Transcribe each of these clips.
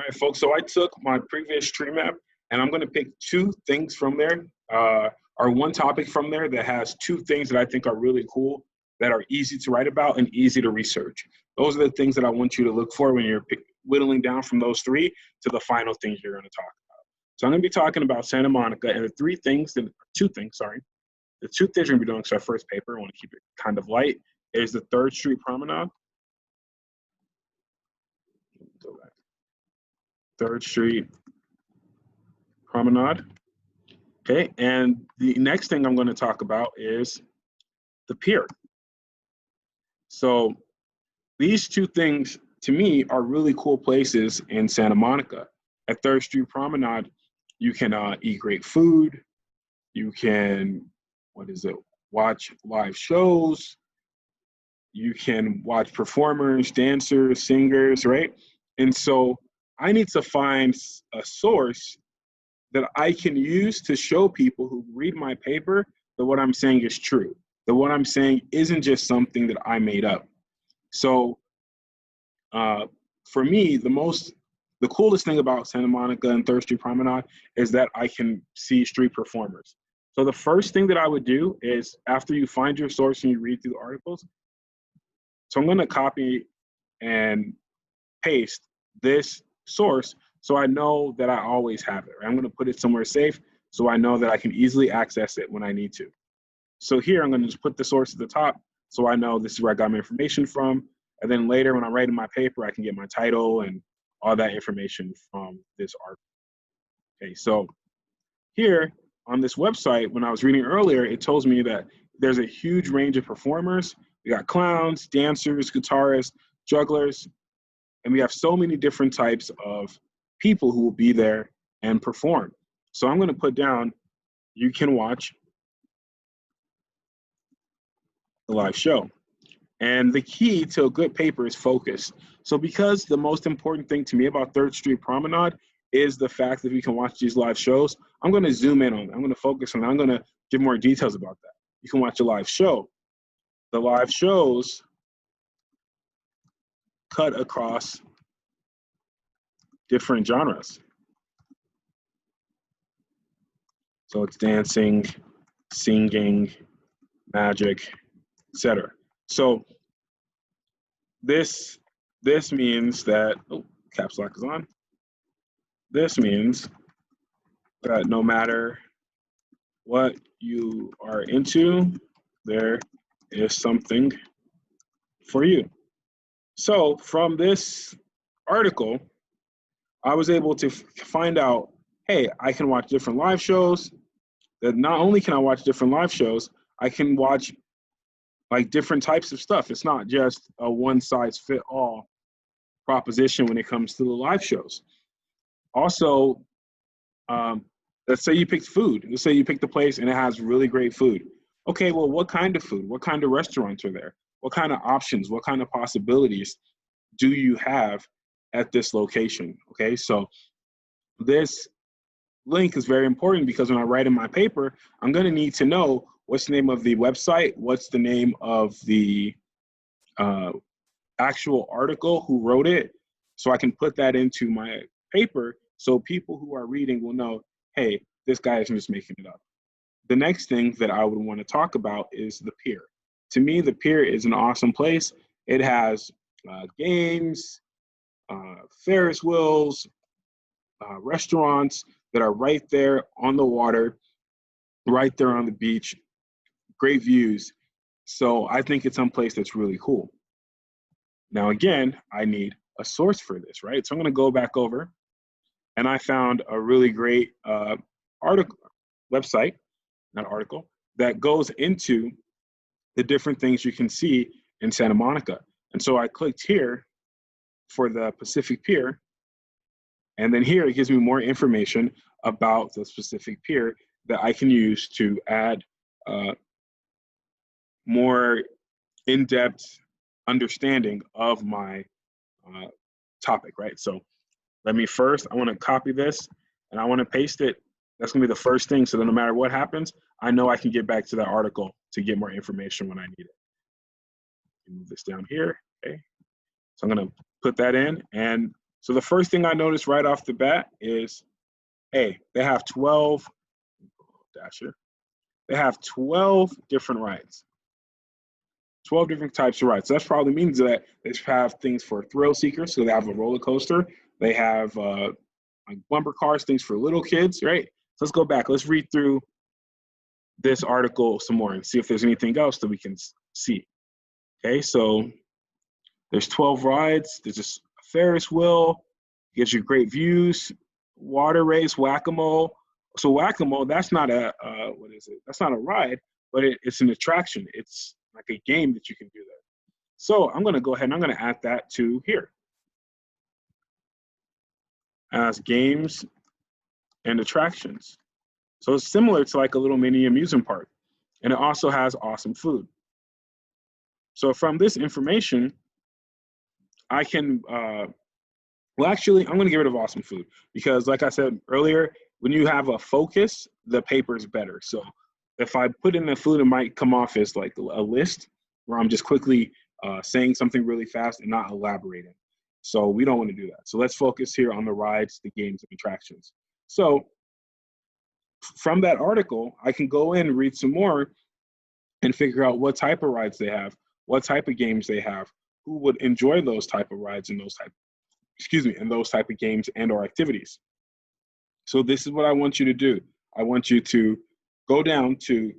All right, folks. So I took my previous tree map and I'm going to pick two things from there, or one topic from there that has two things that I think are really cool, that are easy to write about and easy to research. Those are the things that I want you to look for when you're whittling down from those three to the final things you're going to talk about. So I'm going to be talking about Santa Monica, and the two things, the two things we're going to be doing. So our first paper, I want to keep it kind of light, is the 3rd Street Promenade. 3rd Street Promenade. Okay, and the next thing I'm going to talk about is the pier. So these two things, to me, are really cool places in Santa Monica. At 3rd Street Promenade, you can eat great food. You can, watch live shows. You can watch performers, dancers, singers, right? And so I need to find a source that I can use to show people who read my paper that what I'm saying is true, that what I'm saying isn't just something that I made up. So for me, the coolest thing about Santa Monica and 3rd Street Promenade is that I can see street performers. So the first thing that I would do is, after you find your source and you read through the articles, so I'm going to copy and paste this source so I know that I always have it. Right? I'm going to put it somewhere safe so I know that I can easily access it when I need to. So here I'm going to just put the source at the top so I know this is where I got my information from. And then later when I'm writing my paper, I can get my title and all that information from this article. Okay, so here on this website, when I was reading earlier, it tells me that there's a huge range of performers. We got clowns, dancers, guitarists, jugglers, and we have so many different types of people who will be there and perform. So I'm going to put down, you can watch the live show. And the key to a good paper is focus. So because the most important thing to me about 3rd Street Promenade is the fact that we can watch these live shows, I'm going to zoom in on it. I'm going to focus on it. I'm going to give more details about that. You can watch a live show. The live shows cut across different genres. So it's dancing, singing, magic, etc. So this means that, caps lock is on. This means that no matter what you are into, there is something for you. So from this article, I was able to find out, hey, I can watch different live shows. That not only can I watch different live shows, I can watch like different types of stuff. It's not just a one-size-fit-all proposition when it comes to the live shows. Also, let's say you picked food. Let's say you picked a place and it has really great food. Okay, well, what kind of food? What kind of restaurants are there? What kind of options? What kind of possibilities do you have at this location? Okay, so this link is very important because when I write in my paper, I'm going to need to know what's the name of the website, what's the name of the actual article, who wrote it, so I can put that into my paper so people who are reading will know, hey, this guy isn't just making it up. The next thing that I would want to talk about is the pier. To me, the pier is an awesome place. It has games, Ferris wheels, restaurants that are right there on the water, right there on the beach, great views. So I think it's someplace that's really cool. Now, again, I need a source for this, right? So I'm going to go back over, and I found a really great website, not article, that goes into the different things you can see in Santa Monica. And so I clicked here for the Pacific Pier, and then here it gives me more information about the specific pier that I can use to add more in-depth understanding of my topic, right? So I want to copy this and I want to paste it. That's going to be the first thing. So that no matter what happens, I know I can get back to that article to get more information when I need it. Move this down here, okay? So I'm going to put that in, and So the first thing I noticed right off the bat is, hey, they have 12, Dasher, they have 12 different rides. 12 different types of rides. So that probably means that they have things for thrill seekers. So they have a roller coaster. They have like bumper cars, things for little kids, right? So let's go back. Let's read through this article some more and see if there's anything else that we can see. Okay, so there's 12 rides. There's a Ferris wheel, gives you great views, water race, whack-a-mole. So whack-a-mole, that's not a, what is it? That's not a ride, but it's an attraction. It's like a game that you can do there. So I'm gonna go ahead and I'm gonna add that to here as games and attractions. So it's similar to like a little mini amusement park. And it also has awesome food. So from this information, I can, well, actually, I'm gonna get rid of awesome food because like I said earlier, when you have a focus, the paper is better. So if I put in the food, it might come off as like a list where I'm just quickly saying something really fast and not elaborating. So we don't want to do that. So let's focus here on the rides, the games, and attractions. So from that article, I can go in and read some more and figure out what type of rides they have, what type of games they have, who would enjoy those type of rides and those type, and those type of games and or activities. So this is what I want you to do. I want you to go down to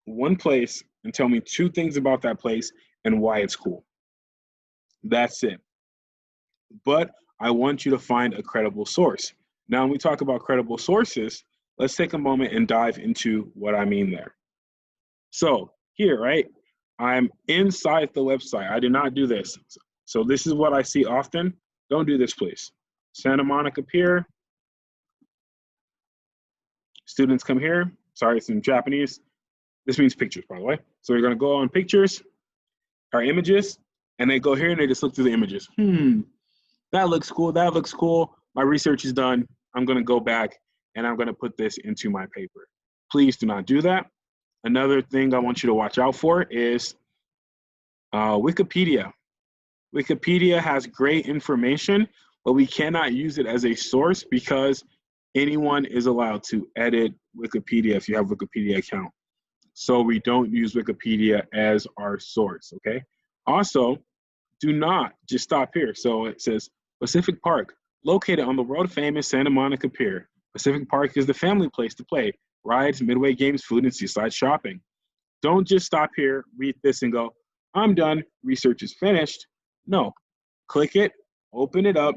one place and tell me 2 things about that place and why it's cool. That's it. But I want you to find a credible source. Now, when we talk about credible sources, let's take a moment and dive into what I mean there. So here, right, I'm inside the website. I did not do this. So this is what I see often. Don't do this, please. Santa Monica Pier. Students come here. Sorry, it's in Japanese. This means pictures, by the way. So we're gonna go on pictures, our images, and they go here and they just look through the images. That looks cool, that looks cool. My research is done. I'm gonna go back and I'm gonna put this into my paper. Please do not do that. Another thing I want you to watch out for is Wikipedia. Wikipedia has great information, but we cannot use it as a source because anyone is allowed to edit Wikipedia if you have a Wikipedia account. So we don't use Wikipedia as our source, okay? Also, do not just stop here. So it says Pacific Park, located on the world famous Santa Monica Pier. Pacific Park is the family place to play, rides, midway games, food, and seaside shopping. Don't just stop here, read this and go, I'm done, research is finished. No, click it, open it up,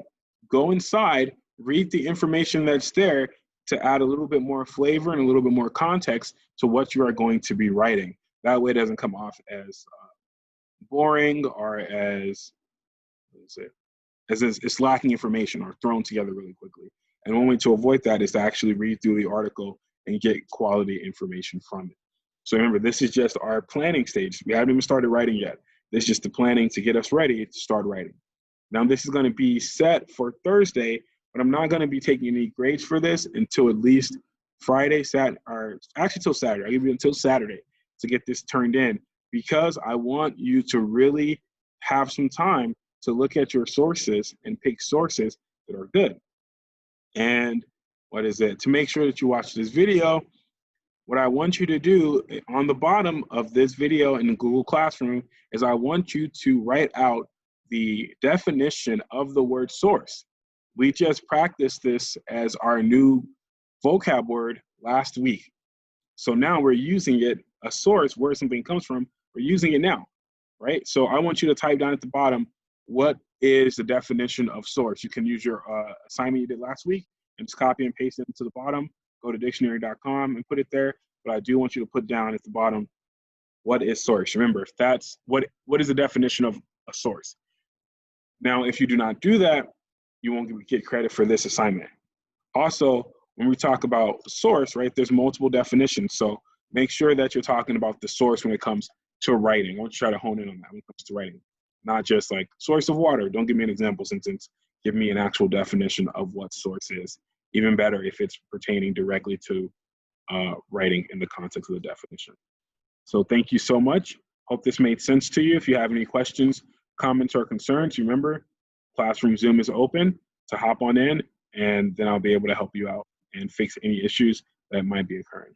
go inside, read the information that's there to add a little bit more flavor and a little bit more context to what you are going to be writing. That way it doesn't come off as boring or as it's lacking information or thrown together really quickly. And one way to avoid that is to actually read through the article and get quality information from it. So remember, this is just our planning stage. We haven't even started writing yet. This is just the planning to get us ready to start writing. Now this is going to be set for Thursday, but I'm not going to be taking any grades for this until at least Friday, or actually till Saturday. I'll give you until Saturday to get this turned in because I want you to really have some time to look at your sources and pick sources that are good. And to make sure that you watch this video, what I want you to do on the bottom of this video in the Google Classroom is I want you to write out the definition of the word source. We just practiced this as our new vocab word last week. So now we're using it, a source, where something comes from, we're using it now, right? So I want you to type down at the bottom, what is the definition of source? You can use your assignment you did last week and just copy and paste it into the bottom. Go to dictionary.com and put it there. But I do want you to put down at the bottom, what is source? Remember, if that's what is the definition of a source? Now, if you do not do that, you won't get credit for this assignment. Also, when we talk about source, right, there's multiple definitions. So make sure that you're talking about the source when it comes to writing. I want you to try to hone in on that when it comes to writing. Not just like source of water. Don't give me an example sentence. Give me an actual definition of what source is. Even better if it's pertaining directly to writing in the context of the definition. So thank you so much. Hope this made sense to you. If you have any questions, comments, or concerns, remember, Classroom Zoom is open to hop on in, and then I'll be able to help you out and fix any issues that might be occurring.